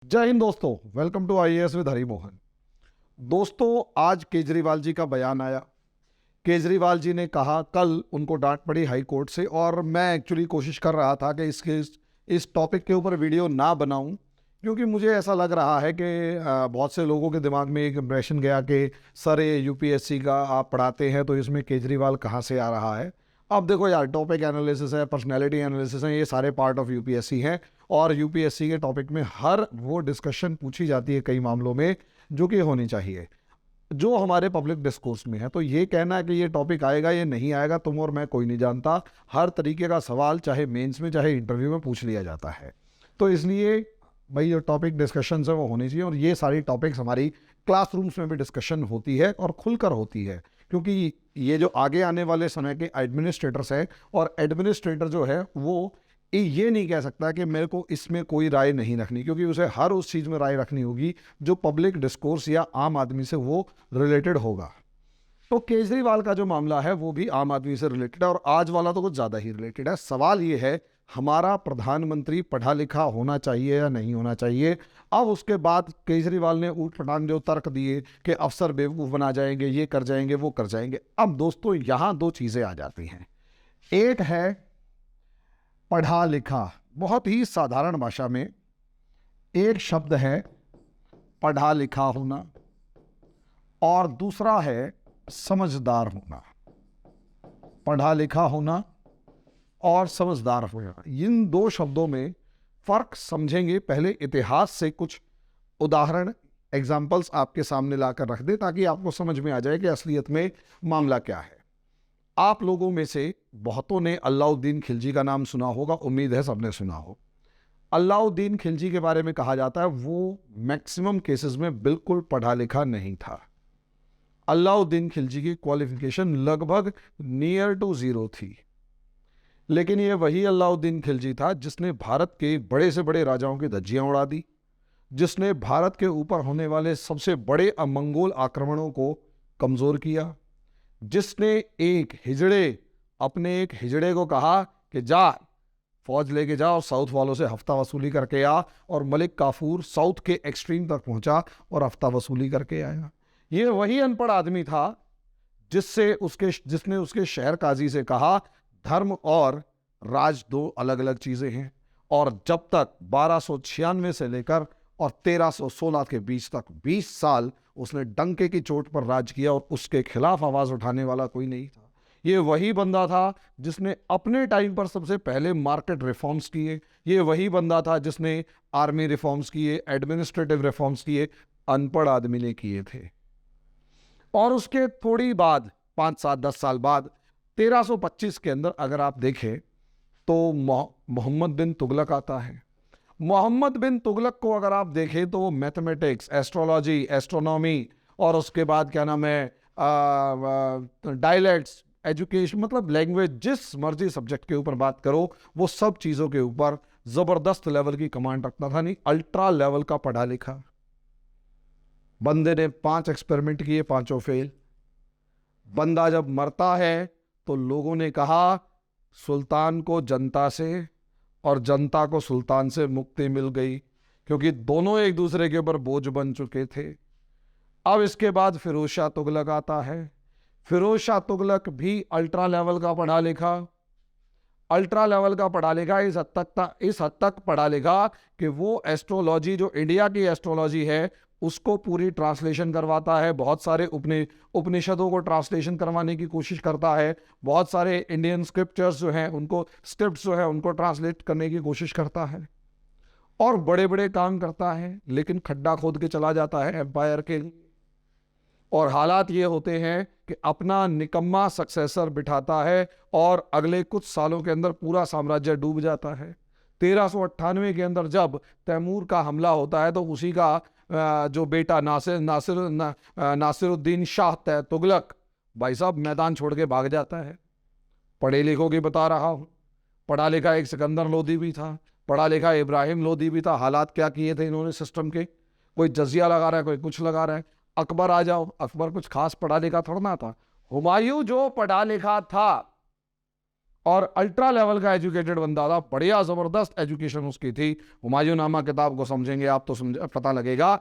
जय हिंद दोस्तों, welcome to IAS with Hari Mohan. दोस्तों, आज केजरीवाल जी का बयान आया। केजरीवाल जी ने कहा, कल उनको डांट पड़ी हाई कोर्ट से, और मैं एक्चुअली कोशिश कर रहा था कि इस टॉपिक के ऊपर वीडियो ना बनाऊं, क्योंकि मुझे ऐसा लग रहा है कि बहुत से लोगों के दिमाग में एक इम्प्रेशन गया कि सर ये यूपीएससी का आप पढ़ाते हैं तो इसमें केजरीवाल कहाँ से आ रहा है। अब देखो यार, टॉपिक एनालिसिस है, पर्सनैलिटी एनालिसिस है, ये सारे पार्ट ऑफ यूपीएससी हैं। और यूपीएससी के टॉपिक में हर वो डिस्कशन पूछी जाती है कई मामलों में जो कि होनी चाहिए, जो हमारे पब्लिक डिस्कोर्स में है। तो ये कहना है कि ये टॉपिक आएगा, ये नहीं आएगा, तुम और मैं कोई नहीं जानता। हर तरीके का सवाल चाहे मेंस में चाहे इंटरव्यू में पूछ लिया जाता है। तो इसलिए भाई जो टॉपिक डिस्कशंस है वो होनी चाहिए, और ये सारी टॉपिक्स हमारी क्लासरूम्स में भी डिस्कशन होती है और खुलकर होती है, क्योंकि ये जो आगे आने वाले समय के एडमिनिस्ट्रेटर्स हैं, और एडमिनिस्ट्रेटर जो है वो ये नहीं कह सकता कि मेरे को इसमें कोई राय नहीं रखनी, क्योंकि उसे हर उस चीज़ में राय रखनी होगी जो पब्लिक डिस्कोर्स या आम आदमी से वो रिलेटेड होगा। तो केजरीवाल का जो मामला है वो भी आम आदमी से रिलेटेड है, और आज वाला तो कुछ ज़्यादा ही रिलेटेड है। सवाल ये है, हमारा प्रधानमंत्री पढ़ा लिखा होना चाहिए या नहीं होना चाहिए। अब उसके बाद केजरीवाल ने ऊट पटांग जो तर्क दिए कि अफसर बेवकूफ़ बना जाएंगे, ये कर जाएंगे, वो कर जाएंगे। अब दोस्तों, यहाँ दो चीज़ें आ जाती हैं। एक है पढ़ा लिखा, बहुत ही साधारण भाषा में एक शब्द है पढ़ा लिखा होना, और दूसरा है समझदार होना। पढ़ा लिखा होना और समझदार होना, इन दो शब्दों में फर्क समझेंगे। पहले इतिहास से कुछ उदाहरण एग्जाम्पल्स आपके सामने लाकर रख दे, ताकि आपको समझ में आ जाए कि असलियत में मामला क्या है। आप लोगों में से बहुतों ने अलाउद्दीन खिलजी का नाम सुना होगा, उम्मीद है सबने सुना हो। अलाउद्दीन खिलजी के बारे में कहा जाता है वो मैक्सिमम केसेस में बिल्कुल पढ़ा लिखा नहीं था। अलाउद्दीन खिलजी की क्वालिफिकेशन लगभग नियर टू जीरो थी। लेकिन ये वही अलाउद्दीन खिलजी था जिसने भारत के बड़े से बड़े राजाओं की धज्जियां उड़ा दी, जिसने भारत के ऊपर होने वाले सबसे बड़े मंगोल आक्रमणों को कमजोर किया, जिसने अपने एक हिजड़े को कहा कि जा फौज लेके जा और साउथ वालों से हफ्ता वसूली करके आ, और मलिक काफूर साउथ के एक्सट्रीम तक पहुंचा और हफ्ता वसूली करके आया। ये वही अनपढ़ आदमी था जिसने उसके शहर काजी से कहा धर्म और राज दो अलग अलग चीजें हैं, और जब तक 1296 से लेकर और 1316 के बीच तक 20 साल उसने डंके की चोट पर राज किया, और उसके खिलाफ आवाज उठाने वाला कोई नहीं था। ये वही बंदा था जिसने अपने टाइम पर सबसे पहले मार्केट रिफॉर्म्स किए। ये वही बंदा था जिसने आर्मी रिफॉर्म्स किए, एडमिनिस्ट्रेटिव रिफॉर्म्स किए, अनपढ़ आदमी ने किए थे। और उसके थोड़ी बाद 5-7-10 साल बाद 1325 के अंदर अगर आप देखें तो मोहम्मद बिन तुगलक आता है। मोहम्मद बिन तुगलक को अगर आप देखें तो वो मैथमेटिक्स, एस्ट्रोलॉजी, एस्ट्रोनॉमी, और उसके बाद क्या नाम है डायलेक्ट्स, एजुकेशन, मतलब लैंग्वेज, जिस मर्जी सब्जेक्ट के ऊपर बात करो वो सब चीज़ों के ऊपर ज़बरदस्त लेवल की कमांड रखता था। नहीं, अल्ट्रा लेवल का पढ़ा लिखा। बंदे ने 5 एक्सपेरिमेंट किए, 5 फेल। बंदा जब मरता है तो लोगों ने कहा सुल्तान को जनता से और जनता को सुल्तान से मुक्ति मिल गई, क्योंकि दोनों एक दूसरे के ऊपर बोझ बन चुके थे। अब इसके बाद फिरोज शाह तुगलक आता है। फिरोज शाह तुगलक भी अल्ट्रा लेवल का पढ़ा लिखा। अल्ट्रा लेवल का पढ़ा लिखा इस हद तक पढ़ा लिखा कि वो एस्ट्रोलॉजी, जो इंडिया की एस्ट्रोलॉजी है, उसको पूरी ट्रांसलेशन करवाता है। बहुत सारे उपनिषदों को ट्रांसलेशन करवाने की कोशिश करता है। बहुत सारे इंडियन स्क्रिप्चर्स जो हैं उनको ट्रांसलेट करने की कोशिश करता है, और बड़े बड़े काम करता है। लेकिन खड्डा खोद के चला जाता है एम्पायर के लिए, और हालात ये होते हैं कि अपना निकम्मा सक्सेसर बिठाता है, और अगले कुछ सालों के अंदर पूरा साम्राज्य डूब जाता है। 1398 के अंदर जब तैमूर का हमला होता है तो उसी का जो बेटा नासिरुद्दीन शाह तुगलक, भाई साहब, मैदान छोड़ के भाग जाता है। पढ़े लिखों की बता रहा हूँ, पढ़ा लिखा एक सिकंदर लोदी भी था, पढ़ा लिखा इब्राहिम लोदी भी था। हालात क्या किए थे इन्होंने सिस्टम के, कोई जजिया लगा रहा है, कोई कुछ लगा रहा है। अकबर आ जाओ, अकबर कुछ खास पढ़ा लिखा थोड़ा ना था। हुमायूं जो पढ़ा लिखा था और अल्ट्रा लेवल का एजुकेटेड बंदा था, बढ़िया जबरदस्त एजुकेशन उसकी थी। हुमायूं नामा किताब को समझेंगे आप तो समझ पता लगेगा।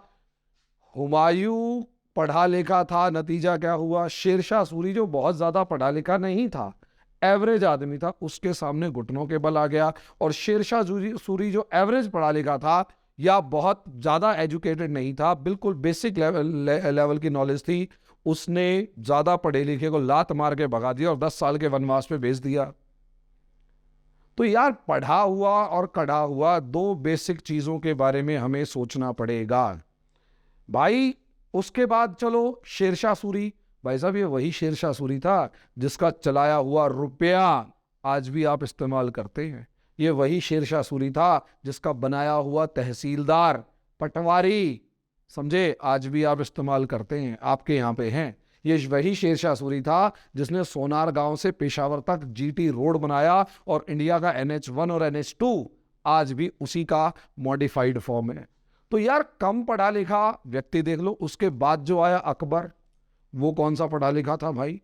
हुमायूं पढ़ा लिखा था, नतीजा क्या हुआ, शेरशाह सूरी जो बहुत ज्यादा पढ़ा लिखा नहीं था, एवरेज आदमी था, उसके सामने घुटनों के बल आ गया। और शेरशाह सूरी जो एवरेज पढ़ा लिखा था या बहुत ज्यादा एजुकेटेड नहीं था, बिल्कुल बेसिक लेवल की नॉलेज थी, उसने ज्यादा पढ़े लिखे को लात मार के भगा दिया और 10 साल के वनवास पे भेज दिया। तो यार पढ़ा हुआ और कढ़ा हुआ दो बेसिक चीजों के बारे में हमें सोचना पड़ेगा भाई। उसके बाद चलो शेरशाह सूरी, भाई साहब ये वही शेरशाह सूरी था जिसका चलाया हुआ रुपया आज भी आप इस्तेमाल करते हैं। ये वही शेरशाह सूरी था जिसका बनाया हुआ तहसीलदार, पटवारी, समझे, आज भी आप इस्तेमाल करते हैं, आपके यहाँ पे हैं। ये वही शेरशाह सूरी था जिसने सोनार गांव से पेशावर तक जीटी रोड बनाया और इंडिया का NH1 और NH2 आज भी उसी का मॉडिफाइड फॉर्म है। तो यार कम पढ़ा लिखा व्यक्ति देख लो। उसके बाद जो आया अकबर, वो कौन सा पढ़ा लिखा था भाई?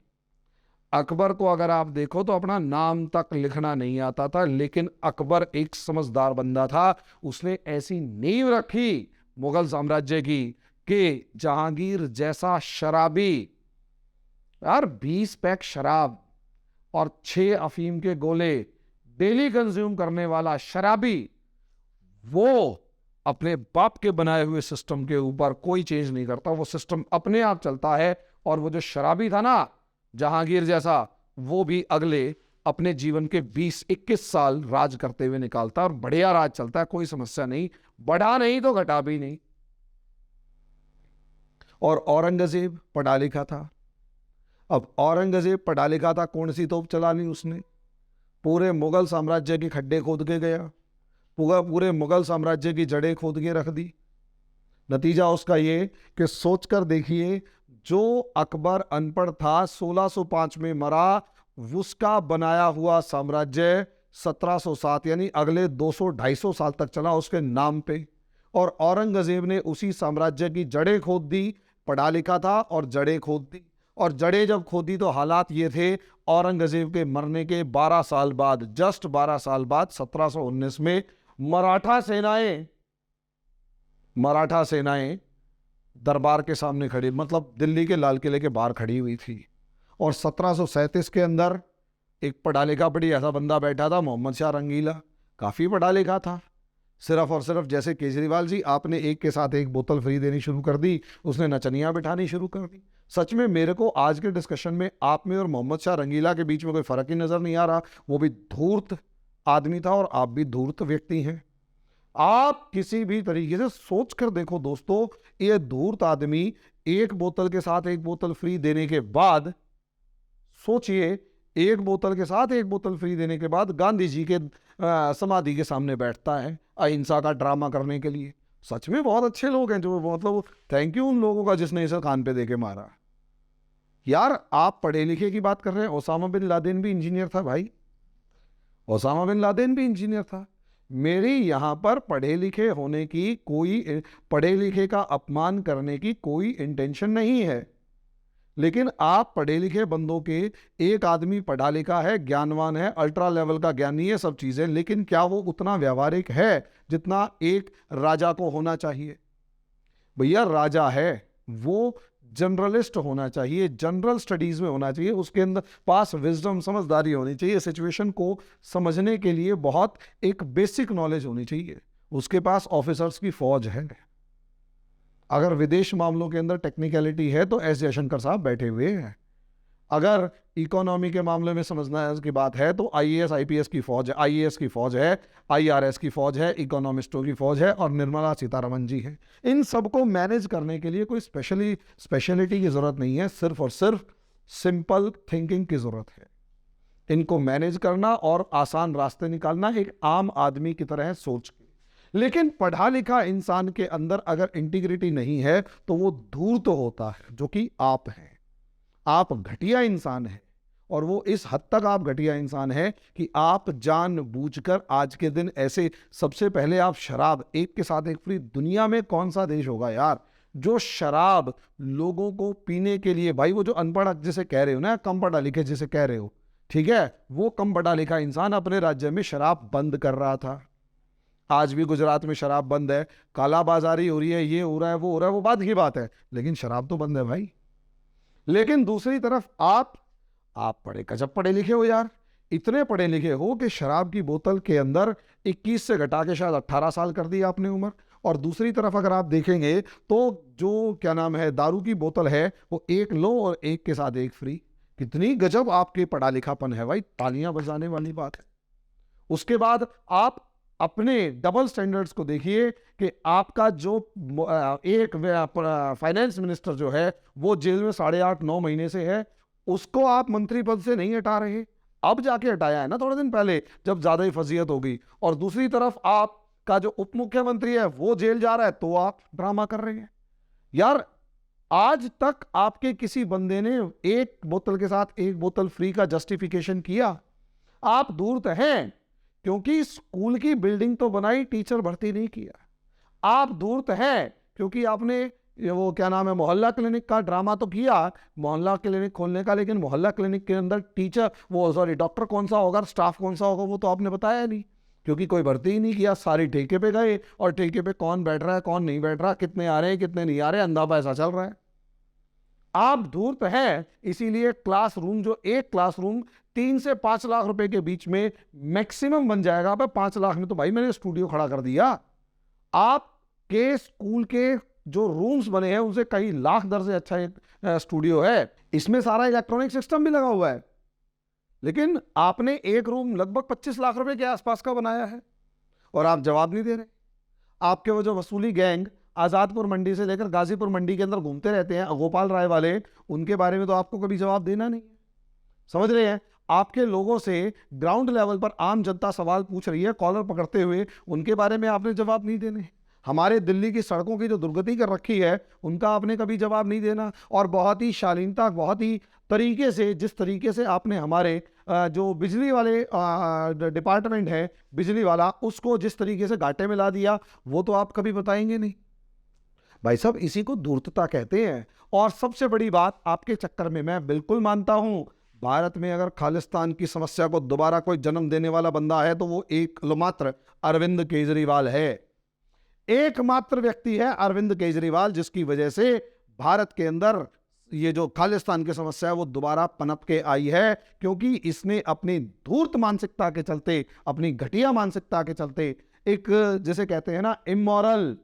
अकबर को अगर आप देखो तो अपना नाम तक लिखना नहीं आता था, लेकिन अकबर एक समझदार बंदा था। उसने ऐसी नींव रखी मुगल साम्राज्य की कि जहांगीर जैसा शराबी, यार 20 पैक शराब और 6 अफीम के गोले डेली कंज्यूम करने वाला शराबी, वो अपने बाप के बनाए हुए सिस्टम के ऊपर कोई चेंज नहीं करता, वो सिस्टम अपने आप चलता है। और वो जो शराबी था ना जहांगीर जैसा, वो भी अगले अपने जीवन के 20-21 साल राज करते हुए निकालता है और बढ़िया राज चलता है, कोई समस्या नहीं, बढ़ा नहीं तो घटा भी नहीं। और औरंगजेब पढ़ा लिखा था। अब औरंगजेब पढ़ा लिखा था, कौन सी तोप चला ली उसने? पूरे मुगल साम्राज्य के खड्डे खोद के गया, पूरे मुगल साम्राज्य की जड़ें खोद के रख दी। नतीजा उसका ये कि सोचकर देखिए, जो अकबर अनपढ़ था 1605 में मरा, उसका बनाया हुआ साम्राज्य 1707 यानी अगले 200-250 साल तक चला उसके नाम पे। और औरंगजेब ने उसी साम्राज्य की जड़ें खोद दी, पढ़ा लिखा था और जड़ें खोद दी। और जड़ें जब खोदी तो हालात ये थे, औरंगजेब के मरने के 12 साल बाद, जस्ट 12 साल बाद 1719 में मराठा सेनाएं दरबार के सामने खड़ी, मतलब दिल्ली के लाल किले के बाहर खड़ी हुई थी। और 1737 के अंदर एक पढ़ा लिखा बड़ी ऐसा बंदा बैठा था, मोहम्मद शाह रंगीला, काफ़ी पढ़ा लिखा था। सिर्फ और सिर्फ जैसे केजरीवाल जी, आपने एक के साथ एक बोतल फ्री देनी शुरू कर दी, उसने नचनियाँ बिठानी शुरू कर दी। सच में मेरे को आज के डिस्कशन में आप में और मोहम्मद शाह रंगीला के बीच में कोई फ़र्क ही नज़र नहीं आ रहा। वो भी धूर्त आदमी था और आप भी धूर्त व्यक्ति हैं। आप किसी भी तरीके से सोच कर देखो दोस्तों, ये धूर्त आदमी एक बोतल के साथ एक बोतल फ्री देने के बाद, सोचिए, एक बोतल के साथ एक बोतल फ्री देने के बाद गांधी जी के समाधि के सामने बैठता है अहिंसा का ड्रामा करने के लिए। सच में बहुत अच्छे लोग हैं जो, मतलब थैंक यू उन लोगों का जिसने इसे कान पे दे के मारा। यार आप पढ़े लिखे की बात कर रहे हैं, ओसामा बिन लादेन भी इंजीनियर था भाई, ओसामा बिन लादेन भी इंजीनियर था। मेरी यहाँ पर पढ़े लिखे होने की कोई, पढ़े लिखे का अपमान करने की कोई इंटेंशन नहीं है, लेकिन आप पढ़े लिखे बंदों के, एक आदमी पढ़ा लिखा है, ज्ञानवान है, अल्ट्रा लेवल का ज्ञानी है, सब चीज़ें, लेकिन क्या वो उतना व्यावहारिक है जितना एक राजा को होना चाहिए? भैया राजा है वो जनरलिस्ट होना चाहिए, जनरल स्टडीज में होना चाहिए, उसके अंदर पास विजडम, समझदारी होनी चाहिए, सिचुएशन को समझने के लिए बहुत एक बेसिक नॉलेज होनी चाहिए। उसके पास ऑफिसर्स की फौज है। अगर विदेश मामलों के अंदर टेक्निकलिटी है तो एस जयशंकर साहब बैठे हुए हैं। अगर इकोनॉमी के मामले में समझना की बात है तो IAS IPS की फौज है, IAS की फौज है, IRS की फौज है, इकोनॉमिस्टों की फौज है और निर्मला सीतारमन जी हैं। इन सबको मैनेज करने के लिए कोई स्पेशलिटी की ज़रूरत नहीं है, सिर्फ और सिर्फ सिंपल थिंकिंग की ज़रूरत है। इनको मैनेज करना और आसान रास्ते निकालना एक आम आदमी की तरह सोच के। लेकिन पढ़ा लिखा इंसान के अंदर अगर इंटीग्रिटी नहीं है तो वो धूर्त होता है, जो कि आप हैं। आप घटिया इंसान हैं और वो इस हद तक आप घटिया इंसान हैं कि आप जानबूझकर आज के दिन ऐसे, सबसे पहले आप शराब एक के साथ एक फ्री, दुनिया में कौन सा देश होगा यार जो शराब लोगों को पीने के लिए, भाई वो जो अनपढ़ जिसे कह रहे हो ना, कम पढ़ा लिखे जिसे कह रहे हो, ठीक है, वो कम पढ़ा लिखा इंसान अपने राज्य में शराब बंद कर रहा था। आज भी गुजरात में शराब बंद है, काला बाजारी हो रही है, ये हो रहा है, वो हो रहा है, वो बात की बात है, लेकिन शराब तो बंद है भाई। लेकिन दूसरी तरफ आप पढ़े गजब पढ़े लिखे हो यार, इतने पढ़े लिखे हो कि शराब की बोतल के अंदर 21 से घटा के शायद 18 साल कर दी आपने उम्र। और दूसरी तरफ अगर आप देखेंगे तो जो क्या नाम है दारू की बोतल है वो एक लो और एक के साथ एक फ्री। कितनी गजब आपके पढ़ा लिखापन है भाई, तालियां बजाने वाली बात है। उसके बाद आप अपने डबल स्टैंडर्ड्स को देखिए कि आपका जो एक फाइनेंस मिनिस्टर जो है वो जेल में 8.5-9 महीने से है, उसको आप मंत्री पद से नहीं हटा रहे, अब जाके हटाया है ना थोड़े दिन पहले जब ज्यादा ही फजीयत हो गई। और दूसरी तरफ आपका जो उप मुख्यमंत्री है वो जेल जा रहा है तो आप ड्रामा कर रहे हैं यार। आज तक आपके किसी बंदे ने एक बोतल के साथ एक बोतल फ्री का जस्टिफिकेशन किया? आप दूर तो हैं, क्योंकि स्कूल की बिल्डिंग तो बनाई, टीचर भर्ती नहीं किया। आप दूर तो हैं क्योंकि आपने वो क्या नाम है मोहल्ला क्लिनिक का ड्रामा तो किया, मोहल्ला क्लिनिक खोलने का, लेकिन मोहल्ला क्लिनिक के अंदर टीचर वो सॉरी डॉक्टर कौन सा होगा, स्टाफ कौन सा होगा, वो तो आपने बताया नहीं, क्योंकि कोई भर्ती ही नहीं किया। सारी ठेके पे गए, और ठेके पे कौन बैठ रहा है कौन नहीं बैठ रहा, कितने आ रहे हैं कितने नहीं आ रहे, अंधा पैसा चल रहा है। आप धूर्त है, इसीलिए क्लासरूम जो एक क्लासरूम 3 से 5 लाख रुपए के बीच में मैक्सिमम बन जाएगा। अब 5 लाख में तो भाई मैंने स्टूडियो खड़ा कर दिया। आपके स्कूल के जो रूम्स बने हैं उनसे कई लाख दर से अच्छा एक स्टूडियो है, इसमें सारा इलेक्ट्रॉनिक सिस्टम भी लगा हुआ है, लेकिन आपने एक रूम लगभग 25 लाख रुपए के आसपास का बनाया है और आप जवाब नहीं दे रहे। आपके वो जो वसूली गैंग आजादपुर मंडी से लेकर गाजीपुर मंडी के अंदर घूमते रहते हैं, गोपाल राय वाले, उनके बारे में तो आपको कभी जवाब देना नहीं है। समझ रहे हैं? आपके लोगों से ग्राउंड लेवल पर आम जनता सवाल पूछ रही है कॉलर पकड़ते हुए, उनके बारे में आपने जवाब नहीं देने। हमारे दिल्ली की सड़कों की जो दुर्गति कर रखी है उनका आपने कभी जवाब नहीं देना। और बहुत ही शालीनता, बहुत ही तरीके से, जिस तरीके से आपने हमारे जो बिजली वाले डिपार्टमेंट है बिजली वाला, उसको जिस तरीके से घाटे में ला दिया, वो तो आप कभी बताएंगे नहीं। भाई साहब, इसी को धूर्तता कहते हैं। और सबसे बड़ी बात, आपके चक्कर में मैं बिल्कुल मानता हूं भारत में अगर खालिस्तान की समस्या को दोबारा कोई जन्म देने वाला बंदा है तो वो एकमात्र अरविंद केजरीवाल है। एकमात्र व्यक्ति है अरविंद केजरीवाल, जिसकी वजह से भारत के अंदर ये जो खालिस्तान की समस्या है वो दोबारा पनप के आई है, क्योंकि इसने अपनी धूर्त मानसिकता के चलते, अपनी घटिया मानसिकता के चलते, एक जिसे कहते हैं ना इमोरल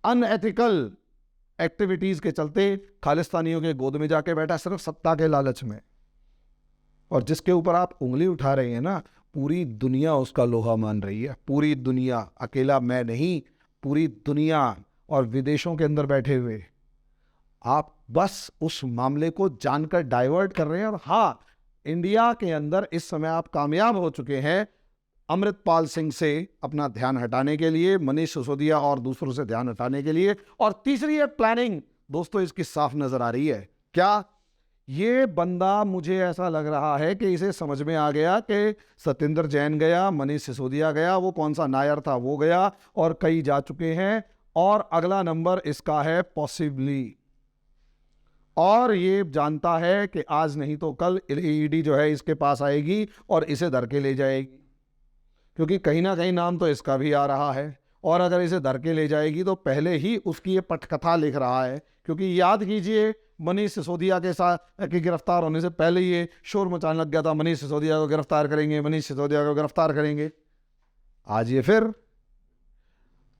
अनएथिकल एक्टिविटीज के चलते खालिस्तानियों के गोद में जाके बैठा सिर्फ सत्ता के लालच में। और जिसके ऊपर आप उंगली उठा रहे हैं ना, पूरी दुनिया उसका लोहा मान रही है। पूरी दुनिया, अकेला मैं नहीं, पूरी दुनिया। और विदेशों के अंदर बैठे हुए आप बस उस मामले को जानकर डाइवर्ट कर रहे हैं। और हाँ, इंडिया के अंदर इस समय आप कामयाब हो चुके हैं अमृतपाल सिंह से अपना ध्यान हटाने के लिए, मनीष सिसोदिया और दूसरों से ध्यान हटाने के लिए। और तीसरी एक प्लानिंग दोस्तों इसकी साफ नजर आ रही है। क्या? ये बंदा, मुझे ऐसा लग रहा है कि इसे समझ में आ गया कि सत्येंद्र जैन गया, मनीष सिसोदिया गया, वो कौन सा नायर था वो गया, और कई जा चुके हैं। और अगला नंबर इसका है पॉसिबली। और ये जानता है कि आज नहीं तो कल ईडी जो है इसके पास आएगी और इसे धर के ले जाएगी, क्योंकि कहीं ना कहीं नाम तो इसका भी आ रहा है। और अगर इसे धर के ले जाएगी तो पहले ही उसकी ये पटकथा लिख रहा है, क्योंकि याद कीजिए मनीष सिसोदिया के साथ के गिरफ्तार होने से पहले ये शोर मचाने लग गया था, मनीष सिसोदिया को गिरफ्तार करेंगे, मनीष सिसोदिया को गिरफ्तार करेंगे। आज ये फिर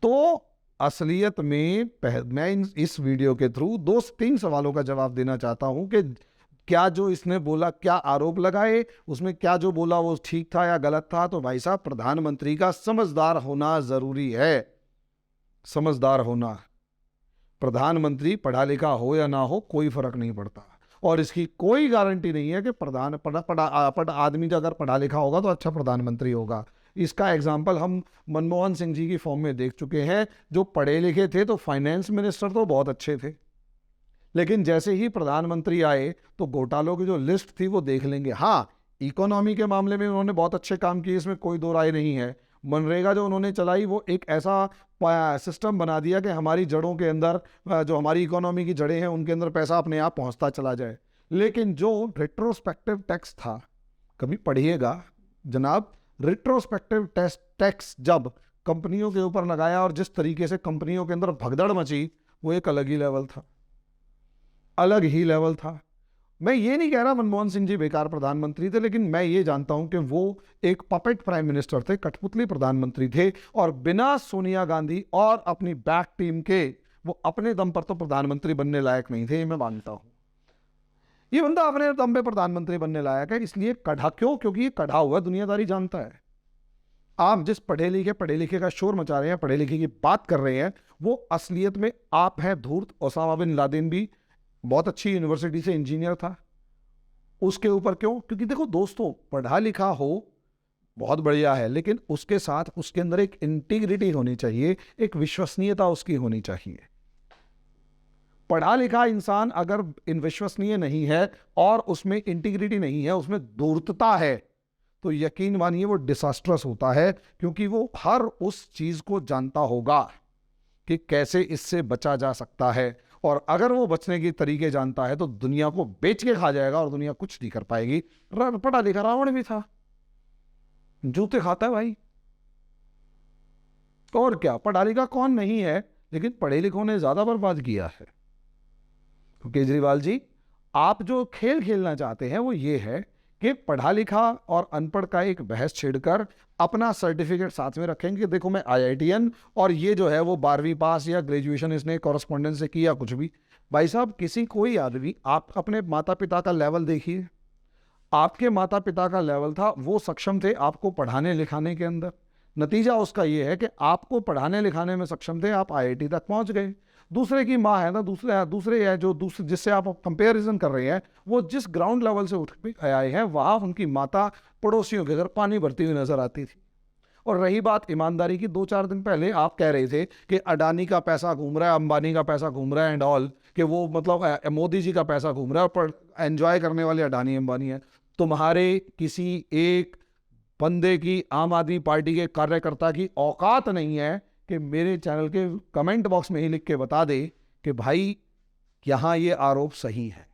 तो असलियत में मैं इस वीडियो के थ्रू 2-3 सवालों का जवाब देना चाहता हूं कि क्या जो इसने बोला, क्या आरोप लगाए, उसमें क्या जो बोला वो ठीक था या गलत था। तो भाई साहब, प्रधानमंत्री का समझदार होना जरूरी है। समझदार होना, प्रधानमंत्री पढ़ा लिखा हो या ना हो कोई फर्क नहीं पड़ता। और इसकी कोई गारंटी नहीं है कि आदमी जो अगर पढ़ा लिखा होगा तो अच्छा प्रधानमंत्री होगा। इसका एग्जाम्पल हम मनमोहन सिंह जी की फॉर्म में देख चुके हैं। जो पढ़े लिखे थे तो फाइनेंस मिनिस्टर तो बहुत अच्छे थे, लेकिन जैसे ही प्रधानमंत्री आए तो घोटालों की जो लिस्ट थी वो देख लेंगे। हाँ, इकोनॉमी के मामले में उन्होंने बहुत अच्छे काम किए, इसमें कोई दो राय नहीं है। मनरेगा जो उन्होंने चलाई वो एक ऐसा सिस्टम बना दिया कि हमारी जड़ों के अंदर, जो हमारी इकोनॉमी की जड़ें हैं उनके अंदर पैसा अपने आप पहुंचता चला जाए। लेकिन जो रेट्रोस्पेक्टिव टैक्स था, कभी पढ़िएगा जनाब, रिट्रोस्पेक्टिव टैक्स जब कंपनियों के ऊपर लगाया और जिस तरीके से कंपनियों के अंदर भगदड़ मची, वो एक अलग ही लेवल था, अलग ही लेवल था। मैं ये नहीं कह रहा मनमोहन सिंह जी बेकार प्रधानमंत्री थे, लेकिन मैं ये जानता हूं कि वो एक पपेट प्राइम मिनिस्टर थे, कठपुतली प्रधानमंत्री थे, और बिना सोनिया गांधी और अपनी बैक टीम के वो अपने दम पर तो प्रधानमंत्री बनने लायक नहीं थे, ये मैं मानता हूं। ये बंदा अपने दम पे प्रधानमंत्री बनने लायक है, इसलिए कढ़ा क्यों? क्योंकि ये कढ़ा हुआ दुनियादारी जानता है। आप जिस पढ़े लिखे का शोर मचा रहे हैं, पढ़े लिखे की बात कर रहे हैं, वो असलियत में आप हैं धूर्त। ओसामा बिन लादेन भी बहुत अच्छी यूनिवर्सिटी से इंजीनियर था, उसके ऊपर क्यों? क्योंकि देखो दोस्तों, पढ़ा लिखा हो बहुत बढ़िया है, लेकिन उसके साथ उसके अंदर एक इंटीग्रिटी होनी चाहिए, एक विश्वसनीयता उसकी होनी चाहिए। पढ़ा लिखा इंसान अगर विश्वसनीय नहीं है और उसमें इंटीग्रिटी नहीं है, उसमें धूर्तता है, तो यकीन मानिए वो डिसास्ट्रस होता है, क्योंकि वो हर उस चीज को जानता होगा कि कैसे इससे बचा जा सकता है, और अगर वो बचने के तरीके जानता है तो दुनिया को बेच के खा जाएगा और दुनिया कुछ नहीं कर पाएगी। पढ़ा लिखा रावण भी था, जूते खाता है भाई, और क्या। पढ़ा लिखा कौन नहीं है, लेकिन पढ़े लिखों ने ज्यादा बर्बाद किया है। तो केजरीवाल जी, आप जो खेल खेलना चाहते हैं वो ये है कि पढ़ा लिखा और अनपढ़ का एक बहस छेड़कर अपना सर्टिफिकेट साथ में रखेंगे, देखो मैं IITN, और ये जो है वो 12वीं पास या ग्रेजुएशन इसने कॉरेस्पॉन्डेंस से किया कुछ भी। भाई साहब, कोई आदमी, आप अपने माता पिता का लेवल देखिए, आपके माता पिता का लेवल था, वो सक्षम थे आपको पढ़ाने लिखाने के अंदर, नतीजा उसका ये है कि आपको पढ़ाने लिखाने में सक्षम थे, आप IIT तक पहुंच गए। दूसरे की माँ है ना, दूसरे है जो दूसरे जिससे आप कंपेरिजन कर रहे हैं, वो जिस ग्राउंड लेवल से उठ के आए हैं, वहाँ उनकी माता पड़ोसियों के घर पानी भरती हुई नजर आती थी। और रही बात ईमानदारी की, 2-4 दिन पहले आप कह रहे थे कि अडानी का पैसा घूम रहा है, अंबानी का पैसा घूम रहा है एंड ऑल, कि वो मतलब मोदी जी का पैसा घूम रहा है, और एंजॉय करने वाले अडानी अंबानी है। तुम्हारे किसी एक बंदे की, आम आदमी पार्टी के कार्यकर्ता की औकात नहीं है कि मेरे चैनल के कमेंट बॉक्स में ही लिख के बता दे कि भाई यहां ये आरोप सही है,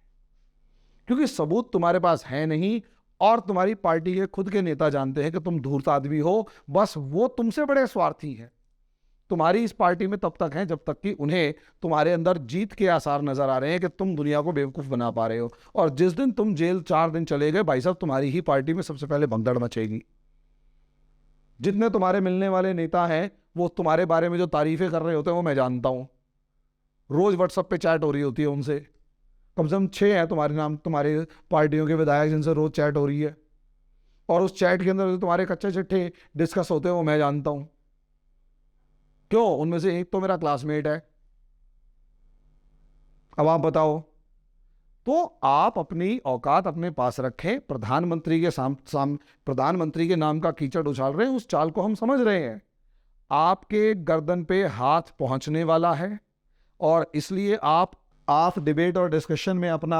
क्योंकि सबूत तुम्हारे पास है नहीं, और तुम्हारी पार्टी के खुद के नेता जानते हैं कि तुम धूर्त आदमी हो, बस वो तुमसे बड़े स्वार्थी हैं। तुम्हारी इस पार्टी में तब तक हैं जब तक कि उन्हें तुम्हारे अंदर जीत के आसार नजर आ रहे हैं कि तुम दुनिया को बेवकूफ बना पा रहे हो, और जिस दिन तुम जेल 4 दिन चले गए भाई साहब, तुम्हारी ही पार्टी में सबसे पहले भगदड़ मचेगी। जितने तुम्हारे मिलने वाले नेता हैं वो तुम्हारे बारे में जो तारीफें कर रहे होते हैं वो मैं जानता हूं, रोज व्हाट्सएप पे चैट हो रही होती है उनसे, कम से कम 6 हैं तुम्हारे नाम, तुम्हारे पार्टियों के विधायक जिनसे रोज चैट हो रही है, और उस चैट के अंदर जो तुम्हारे कच्चे चिट्ठे डिस्कस होते हैं वो मैं जानता हूं। क्यों? उनमें से एक तो मेरा क्लासमेट है। अब आप बताओ, तो आप अपनी औकात अपने पास रखें। प्रधानमंत्री के प्रधानमंत्री के नाम का कीचड़ उछाल रहे हैं, उस चाल को हम समझ रहे हैं, आपके गर्दन पे हाथ पहुंचने वाला है, और इसलिए आप डिबेट और डिस्कशन में अपना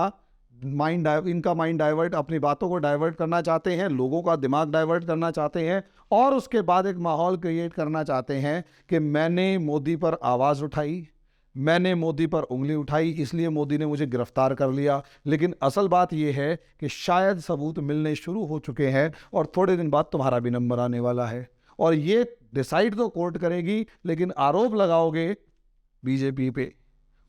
इनका माइंड डाइवर्ट, अपनी बातों को डाइवर्ट करना चाहते हैं, लोगों का दिमाग डाइवर्ट करना चाहते हैं, और उसके बाद एक माहौल क्रिएट करना चाहते हैं कि मैंने मोदी पर आवाज़ उठाई, मैंने मोदी पर उंगली उठाई, इसलिए मोदी ने मुझे गिरफ्तार कर लिया। लेकिन असल बात यह है कि शायद सबूत मिलने शुरू हो चुके हैं, और थोड़े दिन बाद तुम्हारा भी नंबर आने वाला है, और ये डिसाइड तो कोर्ट करेगी, लेकिन आरोप लगाओगे बीजेपी पे,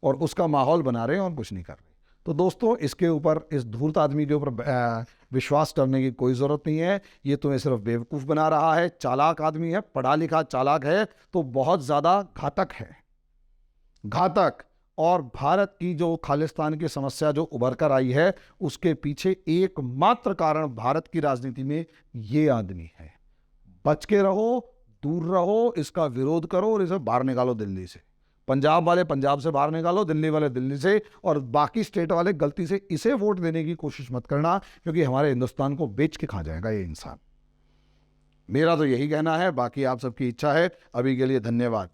और उसका माहौल बना रहे हैं और कुछ नहीं कर रहे। तो दोस्तों, इसके ऊपर, इस धूर्त आदमी के ऊपर विश्वास करने की कोई ज़रूरत नहीं है। ये तुम्हें सिर्फ बेवकूफ़ बना रहा है, चालाक आदमी है, पढ़ा लिखा चालाक है, तो बहुत ज़्यादा घातक है, घातक। और भारत की जो खालिस्तान की समस्या जो उभर कर आई है, उसके पीछे एकमात्र कारण भारत की राजनीति में ये आदमी है। बच के रहो, दूर रहो, इसका विरोध करो, और इसे बाहर निकालो दिल्ली से। पंजाब वाले पंजाब से बाहर निकालो, दिल्ली वाले दिल्ली से, और बाकी स्टेट वाले गलती से इसे वोट देने की कोशिश मत करना, क्योंकि हमारे हिंदुस्तान को बेच के खा जाएगा ये इंसान। मेरा तो यही कहना है, बाकी आप सबकी इच्छा है। अभी के लिए धन्यवाद।